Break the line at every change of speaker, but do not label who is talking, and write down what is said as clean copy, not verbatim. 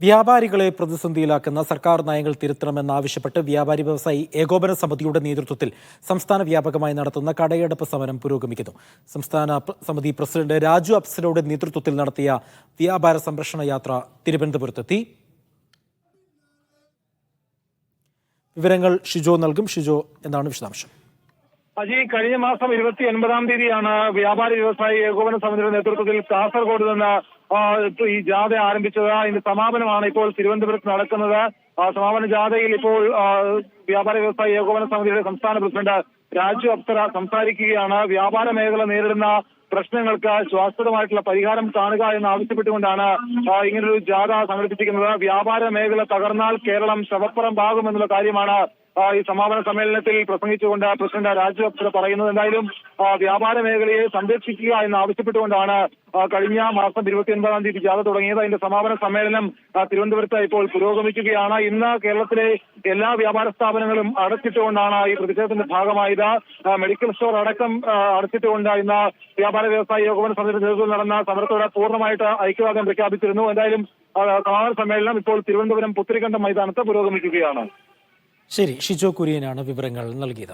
വ്യാപാരികളെ പ്രതിസന്ധിയിലാക്കുന്ന സർക്കാർ നയങ്ങൾ തിരുത്തണമെന്നാവശ്യപ്പെട്ട് വ്യാപാരി വ്യവസായി ഏകോപന സമിതിയുടെ നേതൃത്വത്തിൽ സംസ്ഥാന വ്യാപകമായി നടത്തുന്ന കടയടപ്പ് സമരം പുരോഗമിക്കുന്നു. സംസ്ഥാന സമിതി പ്രസിഡന്റ് രാജു അപ്സരയുടെ നേതൃത്വത്തിൽ നടത്തിയ വ്യാപാര സംരക്ഷണ യാത്ര തിരുവനന്തപുരത്തെത്തി. വിവരങ്ങൾ ഷിജോ നൽകും. ഷിജോ, എന്താണ് വിശദാംശം?
കഴിഞ്ഞ മാസം 29-ാം തീയതിയാണ് വ്യാപാരി വ്യവസായി ഏകോപന സമിതിയുടെ നേതൃത്വത്തിൽ കാസർഗോഡ് നിന്ന് ഈ ജാഥ ആരംഭിച്ചത്. ഇതിന്റെ സമാപനമാണ് ഇപ്പോൾ തിരുവനന്തപുരത്ത് നടക്കുന്നത്. സമാപന ജാഥയിൽ ഇപ്പോൾ വ്യാപാരി വ്യവസായി ഏകോപന സമിതിയുടെ സംസ്ഥാന പ്രസിഡന്റ് രാജു അപ്സര സംസാരിക്കുകയാണ്. വ്യാപാര മേഖല നേരിടുന്ന പ്രശ്നങ്ങൾക്ക് ശാശ്വതമായിട്ടുള്ള പരിഹാരം കാണുക എന്ന് ആവശ്യപ്പെട്ടുകൊണ്ടാണ് ഇങ്ങനൊരു ജാഥ സംഘടിപ്പിച്ചിരിക്കുന്നത്. വ്യാപാര മേഖല തകർന്നാൽ കേരളം ശവപ്പുറമ്പാകുമെന്നുള്ള കാര്യമാണ് ഈ സമാപന സമ്മേളനത്തിൽ പ്രസംഗിച്ചുകൊണ്ട് പ്രസിഡന്റ് രാജു അപ്സര പറയുന്നത്. എന്തായാലും വ്യാപാര മേഖലയെ സംരക്ഷിക്കുക എന്ന് ആവശ്യപ്പെട്ടുകൊണ്ടാണ് കഴിഞ്ഞ മാസം 29-ാം തീയതി ജാഥ തുടങ്ങിയത്. അതിന്റെ സമാപന സമ്മേളനം തിരുവനന്തപുരത്ത് ഇപ്പോൾ പുരോഗമിക്കുകയാണ്. ഇന്ന് കേരളത്തിലെ എല്ലാ വ്യാപാര സ്ഥാപനങ്ങളും അടച്ചിട്ടുകൊണ്ടാണ് ഈ പ്രതിഷേധത്തിന്റെ ഭാഗമായത്. മെഡിക്കൽ സ്റ്റോർ അടക്കം അടച്ചിട്ടുകൊണ്ട് ഇന്ന് വ്യാപാര വ്യവസായ ഏകോപന സമിതിയുടെ നേതൃത്വത്തിൽ നടന്ന സമരത്തോടെ പൂർണ്ണമായിട്ട് ഐക്യദാർഢ്യം പ്രഖ്യാപിച്ചിരുന്നു. എന്തായാലും സമാപന സമ്മേളനം ഇപ്പോൾ തിരുവനന്തപുരം പുത്തരിക്കണ്ടം മൈതാനത്ത് പുരോഗമിക്കുകയാണ്.
ശരി, ഷിജോ കുര്യനാണ് വിവരങ്ങൾ നൽകിയത്.